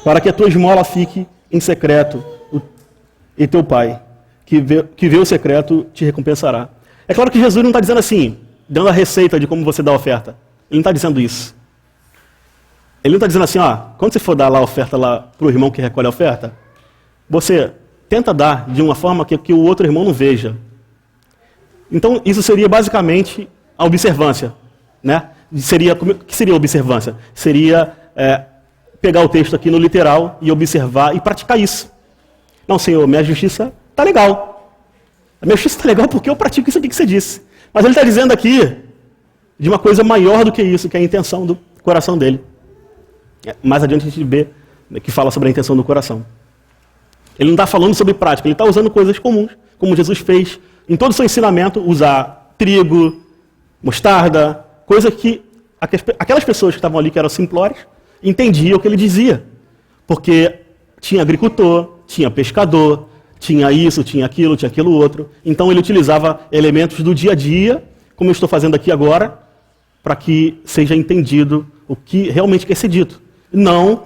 para que a tua esmola fique em secreto, e teu Pai, que vê o secreto, te recompensará. É claro que Jesus não está dizendo assim, dando a receita de como você dá a oferta. Ele não está dizendo isso. Ele não está dizendo assim, quando você for dar lá a oferta lá para o irmão que recolhe a oferta, você tenta dar de uma forma que o outro irmão não veja. Então, isso seria basicamente a observância. Né? O que seria a observância? Seria pegar o texto aqui no literal e observar e praticar isso. Não, Senhor, minha justiça está legal. A minha justiça está legal porque eu pratico isso aqui que você disse. Mas ele está dizendo aqui de uma coisa maior do que isso, que é a intenção do coração dele. Mais adiante a gente vê que fala sobre a intenção do coração. Ele não está falando sobre prática, ele está usando coisas comuns, como Jesus fez em todo o seu ensinamento, usar trigo, mostarda, coisa que aquelas pessoas que estavam ali, que eram simplórias, entendiam o que ele dizia. Porque tinha agricultor, tinha pescador, tinha isso, tinha aquilo outro. Então ele utilizava elementos do dia a dia, como eu estou fazendo aqui agora, para que seja entendido o que realmente quer ser dito. Não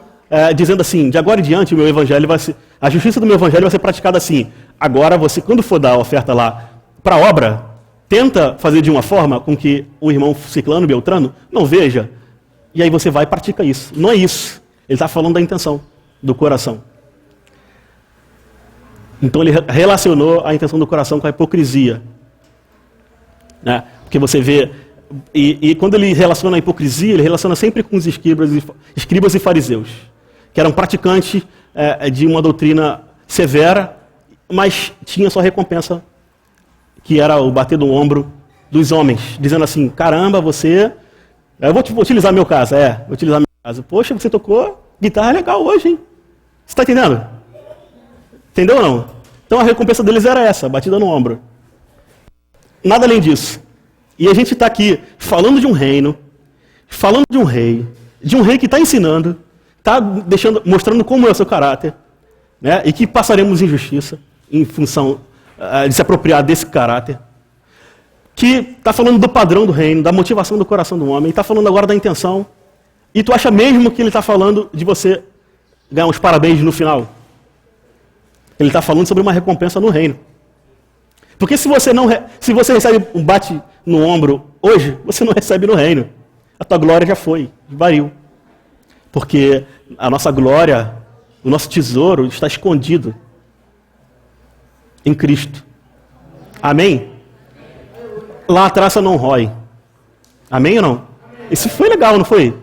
dizendo assim, de agora em diante o meu evangelho vai ser, a justiça do meu evangelho vai ser praticada assim. Agora você, quando for dar a oferta lá para a obra, tenta fazer de uma forma com que o irmão ciclano, beltrano, não veja. E aí você vai e pratica isso. Não é isso. Ele está falando da intenção, do coração. Então ele relacionou a intenção do coração com a hipocrisia. Né? Porque você vê, e quando ele relaciona a hipocrisia, ele relaciona sempre com os escribas e fariseus, que eram praticantes de uma doutrina severa, mas tinha sua recompensa, que era o bater do ombro dos homens, dizendo assim, caramba, você... Eu vou utilizar meu caso, vou utilizar meu caso. Poxa, você tocou guitarra legal hoje, hein? Você está entendendo? Entendeu ou não? Então a recompensa deles era essa, batida no ombro. Nada além disso. E a gente está aqui falando de um reino, falando de um rei que está ensinando, está mostrando como é o seu caráter, né? E que passaremos injustiça em função de se apropriar desse caráter, que está falando do padrão do reino, da motivação do coração do homem, está falando agora da intenção, e tu acha mesmo que ele está falando de você ganhar uns parabéns no final? Ele está falando sobre uma recompensa no reino. Porque se você recebe um bate no ombro hoje, você não recebe no reino. A tua glória já foi, esvaiu. Porque a nossa glória, o nosso tesouro está escondido em Cristo. Amém? Lá a traça não rói. Amém ou não? Isso foi legal, não foi?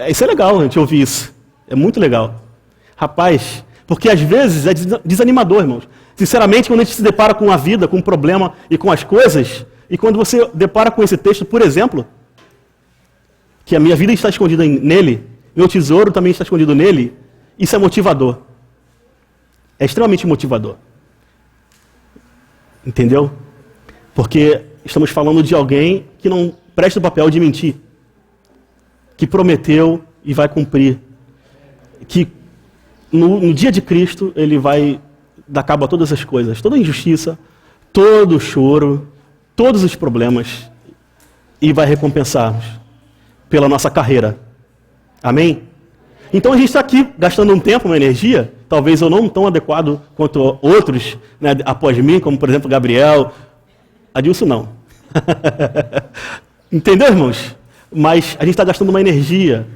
Isso é legal a gente ouvir isso. É muito legal. Rapaz, porque às vezes é desanimador, irmãos. Sinceramente, quando a gente se depara com a vida, com o problema e com as coisas, e quando você depara com esse texto, por exemplo, que a minha vida está escondida nele, meu tesouro também está escondido nele, isso é motivador. É extremamente motivador. Entendeu? Porque estamos falando de alguém que não presta o papel de mentir, que prometeu e vai cumprir, que no dia de Cristo ele vai dar cabo a todas as coisas, toda a injustiça, todo o choro, todos os problemas, e vai recompensar-nos pela nossa carreira. Amém? Então a gente está aqui gastando um tempo, uma energia, talvez eu não tão adequado quanto outros, né, após mim, como por exemplo Gabriel, Adilson não. Entendeu, irmãos? Mas a gente está gastando uma energia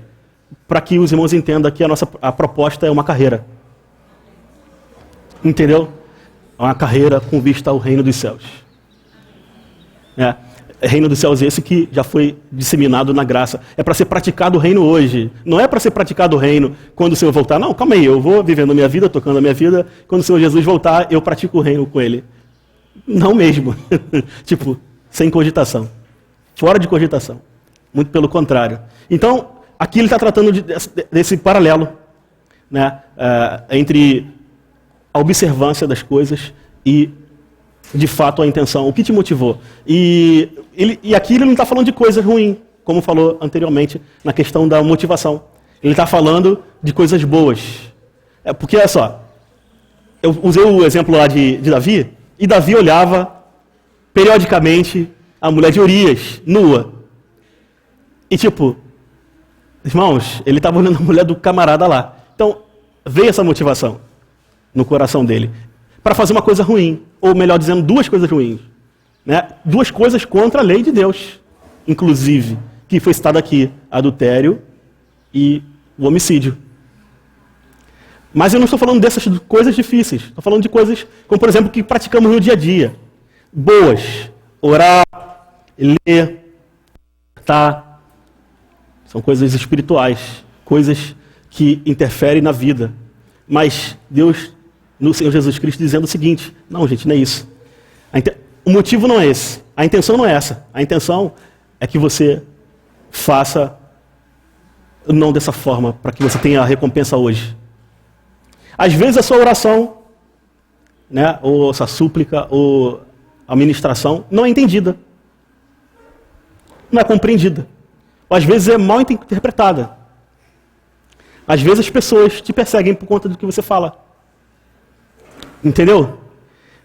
para que os irmãos entendam que a proposta é uma carreira. Entendeu? É uma carreira com vista ao reino dos céus. Reino dos céus esse que já foi disseminado na graça. É para ser praticado o reino hoje. Não é para ser praticado o reino quando o Senhor voltar. Não, calma aí, eu vou vivendo a minha vida, tocando a minha vida. Quando o Senhor Jesus voltar, eu pratico o reino com Ele. Não mesmo. Tipo, sem cogitação. Fora de cogitação. Muito pelo contrário. Então, aqui ele está tratando desse paralelo, né, entre a observância das coisas e, de fato, a intenção. O que te motivou? E aqui ele não está falando de coisas ruins, como falou anteriormente na questão da motivação. Ele está falando de coisas boas. Porque, olha só, eu usei o exemplo lá de Davi, e Davi olhava periodicamente a mulher de Urias, nua. E tipo, irmãos, ele estava olhando a mulher do camarada lá. Então, veio essa motivação no coração dele para fazer uma coisa ruim, ou melhor dizendo, duas coisas ruins, né? Duas coisas contra a lei de Deus, inclusive, que foi citado aqui, adultério e o homicídio. Mas eu não estou falando dessas coisas difíceis, estou falando de coisas como, por exemplo, que praticamos no dia a dia. Boas, orar, ler, tá? São coisas espirituais, coisas que interferem na vida. Mas Deus no Senhor Jesus Cristo dizendo o seguinte: não, gente, não é isso. O motivo não é esse. A intenção não é essa. A intenção é que você faça não dessa forma, para que você tenha a recompensa hoje. Às vezes a sua oração, né, ou a sua súplica, ou a ministração, não é entendida. Não é compreendida. Ou às vezes é mal interpretada. Às vezes as pessoas te perseguem por conta do que você fala. Entendeu?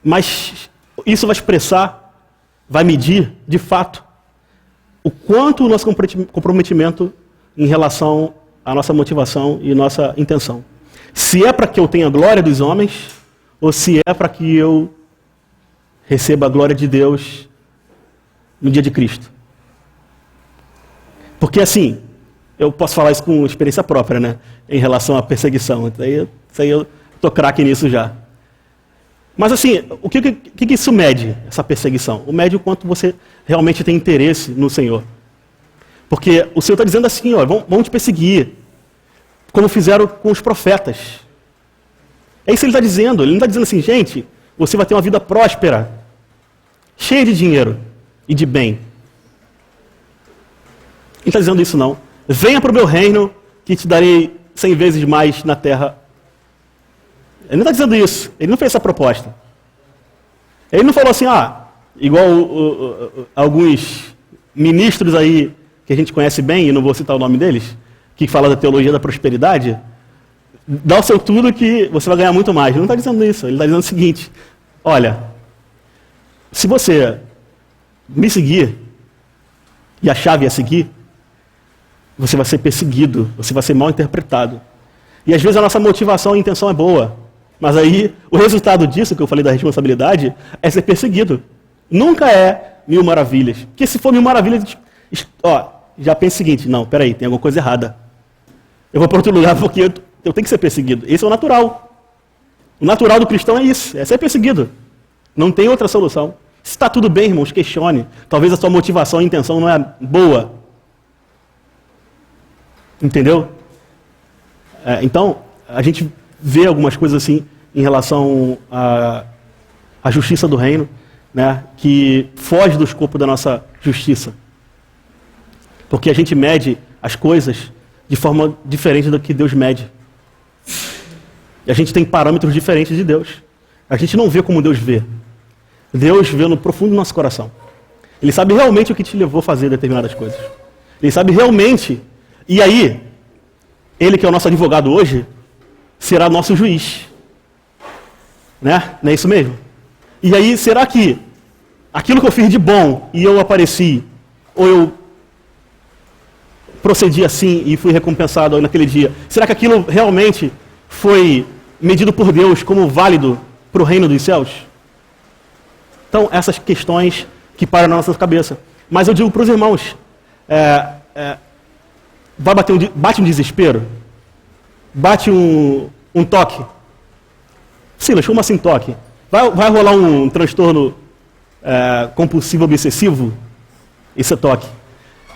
Mas isso vai expressar, vai medir, de fato, o quanto o nosso comprometimento em relação à nossa motivação e nossa intenção. Se é para que eu tenha a glória dos homens, ou se é para que eu receba a glória de Deus no dia de Cristo. Porque assim, eu posso falar isso com experiência própria, né? Em relação à perseguição. Isso aí eu tô craque nisso já. Mas assim, o que isso mede, essa perseguição? O mede o quanto você realmente tem interesse no Senhor. Porque o Senhor está dizendo assim, ó, vão te perseguir, como fizeram com os profetas. É isso que ele está dizendo. Ele não está dizendo assim, gente, você vai ter uma vida próspera, cheia de dinheiro e de bem. Ele está dizendo isso não. Venha para o meu reino, que te darei 100 vezes mais na terra. Ele não está dizendo isso. Ele não fez essa proposta. Ele não falou assim, igual alguns ministros aí, que a gente conhece bem, e não vou citar o nome deles, que fala da teologia da prosperidade, dá o seu tudo que você vai ganhar muito mais. Ele não está dizendo isso. Ele está dizendo o seguinte: olha, se você me seguir, e a chave é seguir, você vai ser perseguido, você vai ser mal interpretado. E às vezes a nossa motivação e intenção é boa, mas aí o resultado disso, que eu falei da responsabilidade, é ser perseguido. Nunca é 1000 maravilhas. Porque se for 1000 maravilhas, já pensa o seguinte: não, peraí, tem alguma coisa errada. Eu vou para outro lugar porque eu tenho que ser perseguido. Esse é o natural. O natural do cristão é isso, é ser perseguido. Não tem outra solução. Se está tudo bem, irmãos, questione. Talvez a sua motivação e intenção não é boa. Entendeu? Então, a gente vê algumas coisas assim em relação à justiça do reino, né, que foge do escopo da nossa justiça. Porque a gente mede as coisas de forma diferente do que Deus mede. E a gente tem parâmetros diferentes de Deus. A gente não vê como Deus vê. Deus vê no profundo do nosso coração. Ele sabe realmente o que te levou a fazer determinadas coisas. Ele sabe realmente. E aí, Ele que é o nosso advogado hoje, será nosso juiz. Né? Não é isso mesmo? E aí, será que aquilo que eu fiz de bom e eu apareci, ou eu procedi assim e fui recompensado naquele dia, será que aquilo realmente foi medido por Deus como válido para o reino dos céus? Então, essas questões que param na nossa cabeça. Mas eu digo para os irmãos, bate um desespero, bate um toque. Silas, como assim toque? Vai rolar um transtorno compulsivo obsessivo? Isso é toque.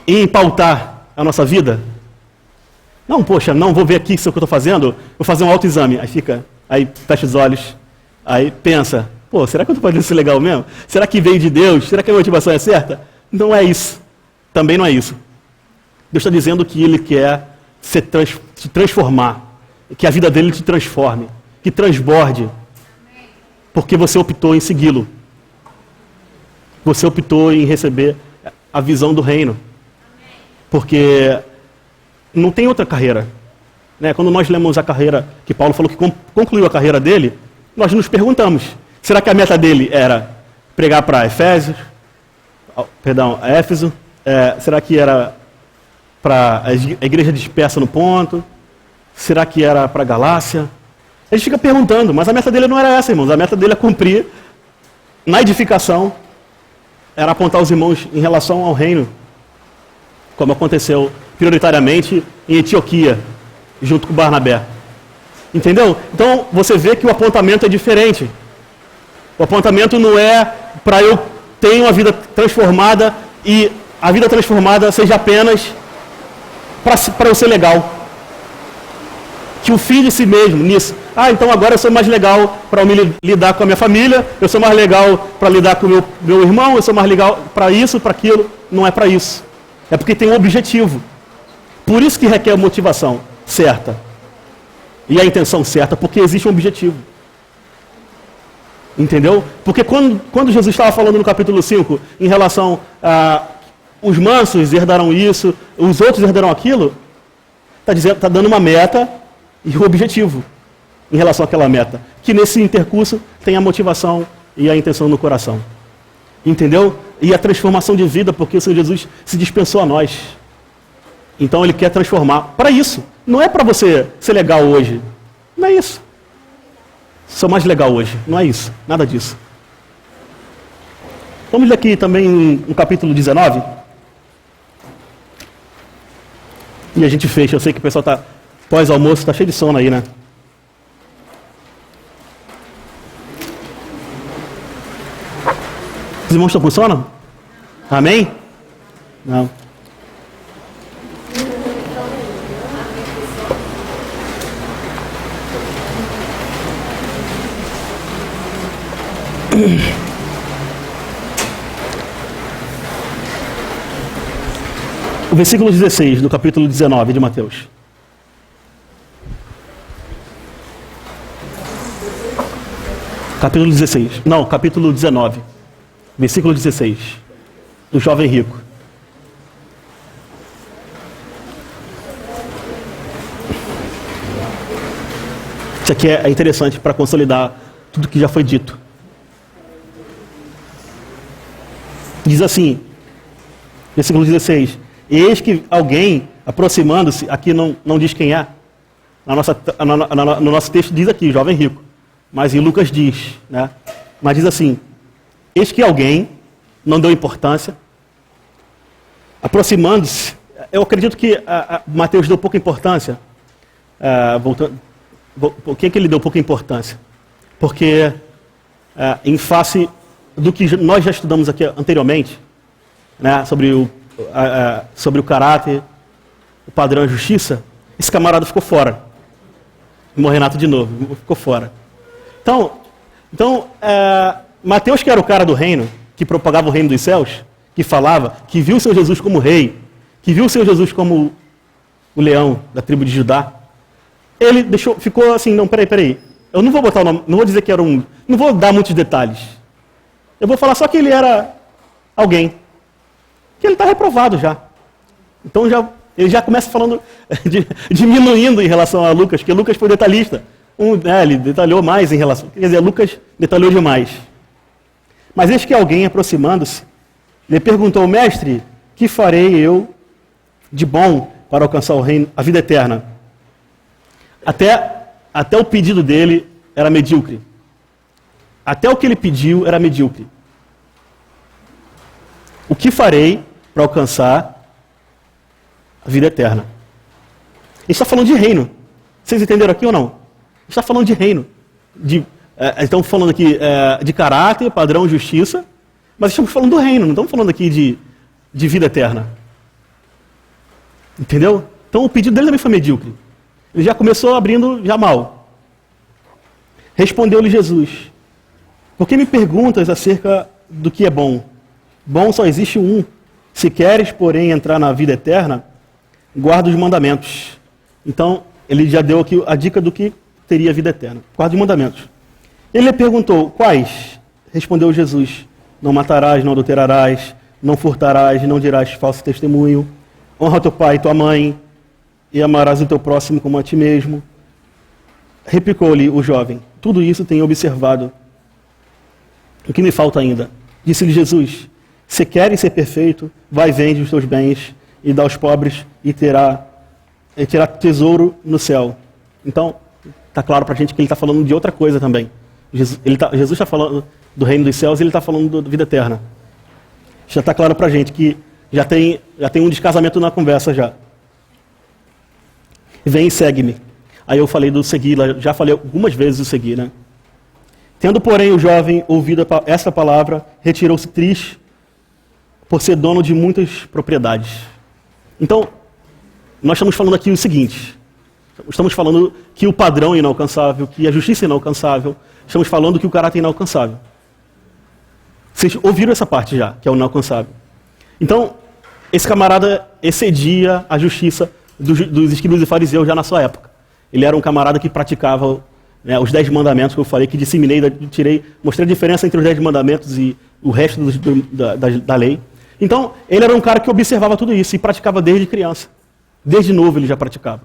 E pautar a nossa vida? Não, poxa, não, vou ver aqui isso que eu estou fazendo, vou fazer um autoexame. Aí fecha os olhos, aí pensa, pô, será que eu estou fazendo isso legal mesmo? Será que veio de Deus? Será que a motivação é certa? Não é isso. Também não é isso. Deus está dizendo que Ele quer te transformar, que a vida dele te transforme, que transborde, porque você optou em segui-lo. Você optou em receber a visão do reino. Porque não tem outra carreira. Né? Quando nós lemos a carreira que Paulo falou que concluiu a carreira dele, nós nos perguntamos, será que a meta dele era pregar para Éfeso? Será que era para a igreja dispersa no ponto? Será que era para a Galácia? A gente fica perguntando, mas a meta dele não era essa, irmãos. A meta dele é cumprir na edificação, era apontar os irmãos em relação ao reino, como aconteceu prioritariamente em Antioquia, junto com Barnabé. Entendeu? Então, você vê que o apontamento é diferente. O apontamento não é para eu ter uma vida transformada e a vida transformada seja apenas para eu ser legal. que o fim de si mesmo nisso. Ah, então agora eu sou mais legal para me lidar com a minha família, eu sou mais legal para lidar com o meu irmão, eu sou mais legal para isso, para aquilo. Não é para isso. É porque tem um objetivo. Por isso que requer a motivação certa. E a intenção certa, porque existe um objetivo. Entendeu? Porque quando Jesus estava falando no capítulo 5, em relação a os mansos herdarão isso, os outros herdarão aquilo, está dando uma meta e um objetivo em relação àquela meta. Que nesse intercurso tem a motivação e a intenção no coração. Entendeu? E a transformação de vida, porque o Senhor Jesus se dispensou a nós. Então Ele quer transformar para isso. Não é para você ser legal hoje. Não é isso. Sou mais legal hoje. Não é isso. Nada disso. Vamos ler aqui também no capítulo 19. E a gente fecha. Eu sei que o pessoal está pós-almoço, está cheio de sono aí, né? Os irmãos estão com sono? Amém? Não. O versículo 16 do capítulo 19 de Mateus. Capítulo 16. Não, capítulo 19. Versículo 16. Do jovem rico. Isso aqui é interessante para consolidar tudo que já foi dito. Diz assim, versículo 16. Eis que alguém, aproximando-se, aqui não diz quem é. No nosso texto diz aqui, jovem rico. Mas em Lucas diz, né? Mas diz assim, eis que alguém, não deu importância, aproximando-se, eu acredito que Mateus deu pouca importância, por que ele deu pouca importância? Porque em face do que nós já estudamos aqui anteriormente, né, sobre o caráter, o padrão e a justiça, esse camarada ficou fora. Irmão Renato de novo, ficou fora. Então Mateus, que era o cara do reino, que propagava o reino dos céus, que falava, que viu o Senhor Jesus como rei, que viu o Senhor Jesus como o leão da tribo de Judá, ele ficou assim, não, peraí, eu não vou botar o nome, não vou dizer que era não vou dar muitos detalhes. Eu vou falar só que ele era alguém, que ele está reprovado já. Então ele já começa falando, diminuindo em relação a Lucas, porque Lucas foi detalhista. Ele detalhou mais em relação, quer dizer, Lucas detalhou demais. Mas eis que alguém, aproximando-se, lhe perguntou, mestre, que farei eu de bom para alcançar o reino, a vida eterna? Até o pedido dele era medíocre. Até o que ele pediu era medíocre. O que farei para alcançar a vida eterna? Ele está falando de reino. Vocês entenderam aqui ou não? Ele está falando de reino. Estamos falando aqui de caráter, padrão, justiça, mas estamos falando do reino, não estamos falando aqui de vida eterna. Entendeu? Então o pedido dele também foi medíocre. Ele já começou abrindo já mal. Respondeu-lhe Jesus, por que me perguntas acerca do que é bom? Bom só existe um. Se queres, porém, entrar na vida eterna, guarda os mandamentos. Então, ele já deu aqui a dica do que teria vida eterna. Guarda os mandamentos. Ele lhe perguntou, quais? Respondeu Jesus, não matarás, não adulterarás, não furtarás, não dirás falso testemunho, honra teu pai e tua mãe, e amarás o teu próximo como a ti mesmo. Replicou-lhe o jovem, tudo isso tenho observado. O que me falta ainda? Disse-lhe Jesus, se queres ser perfeito, vai, vende os teus bens e dá aos pobres e terá tesouro no céu. Então, está claro para a gente que ele está falando de outra coisa também. Jesus está falando do reino dos céus e ele está falando da vida eterna. Já está claro para a gente que já tem um descasamento na conversa já. Vem e segue-me. Aí eu falei do seguir, já falei algumas vezes do seguir, né? Tendo, porém, o jovem ouvido essa palavra, retirou-se triste por ser dono de muitas propriedades. Então, nós estamos falando aqui o seguinte. Estamos falando que o padrão é inalcançável, que a justiça é inalcançável. Estamos falando que o caráter é inalcançável. Vocês ouviram essa parte já, que é o inalcançável. Então, esse camarada excedia a justiça dos escribas e fariseus já na sua época. Ele era um camarada que praticava, né, os 10 mandamentos que eu falei, que disseminei, mostrei a diferença entre os 10 mandamentos e o resto da lei. Então, ele era um cara que observava tudo isso e praticava desde criança. Desde novo ele já praticava.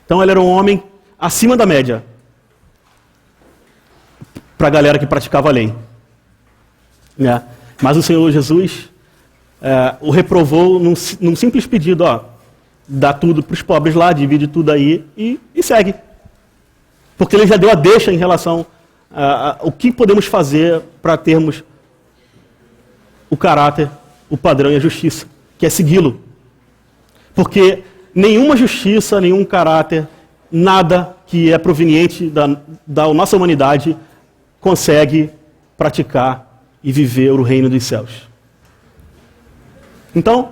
Então, ele era um homem acima da média para a galera que praticava a lei. Né? Mas o Senhor Jesus o reprovou num simples pedido, dá tudo para os pobres lá, divide tudo aí e segue. Porque ele já deu a deixa em relação ao que podemos fazer para termos o caráter, o padrão e a justiça, que é segui-lo. Porque nenhuma justiça, nenhum caráter, nada que é proveniente da nossa humanidade consegue praticar e viver o reino dos céus. Então,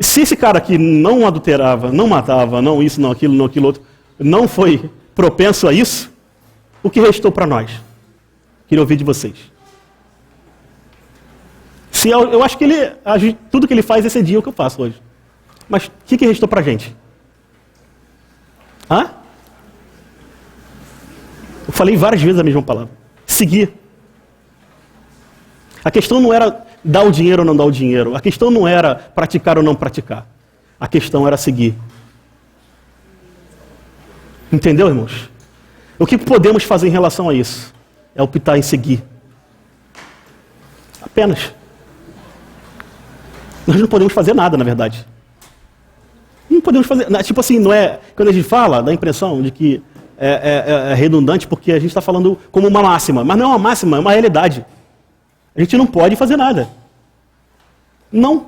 se esse cara aqui não adulterava, não matava, não isso, não aquilo outro, não foi propenso a isso, o que restou para nós? Queria ouvir de vocês. Se eu acho que tudo que ele faz excedia o que eu faço hoje. Mas o que restou para a gente? Eu falei várias vezes a mesma palavra. Seguir. A questão não era dar o dinheiro ou não dar o dinheiro. A questão não era praticar ou não praticar. A questão era seguir. Entendeu, irmãos? O que podemos fazer em relação a isso? É optar em seguir. Apenas. Nós não podemos fazer nada, na verdade. Não podemos fazer. Tipo assim, não é. Quando a gente fala, dá a impressão de que é redundante, porque a gente está falando como uma máxima. Mas não é uma máxima, é uma realidade. A gente não pode fazer nada. Não.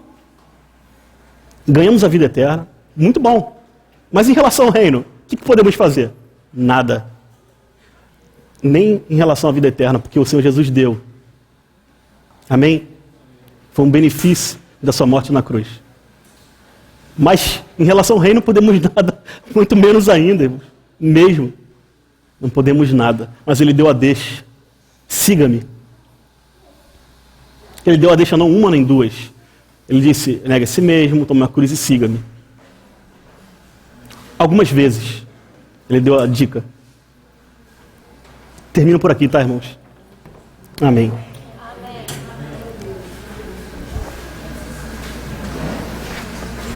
Ganhamos a vida eterna. Muito bom. Mas em relação ao reino, o que podemos fazer? Nada. Nem em relação à vida eterna, porque o Senhor Jesus deu. Amém? Foi um benefício da sua morte na cruz. Mas em relação ao reino, não podemos nada. Muito menos ainda, irmãos. Mesmo. Não podemos nada. Mas Ele deu a deixa. Siga-me. Ele deu a deixa não uma nem duas. Ele disse, nega a si mesmo, tome a cruz e siga-me. Algumas vezes. Ele deu a dica. Termino por aqui, tá, irmãos? Amém.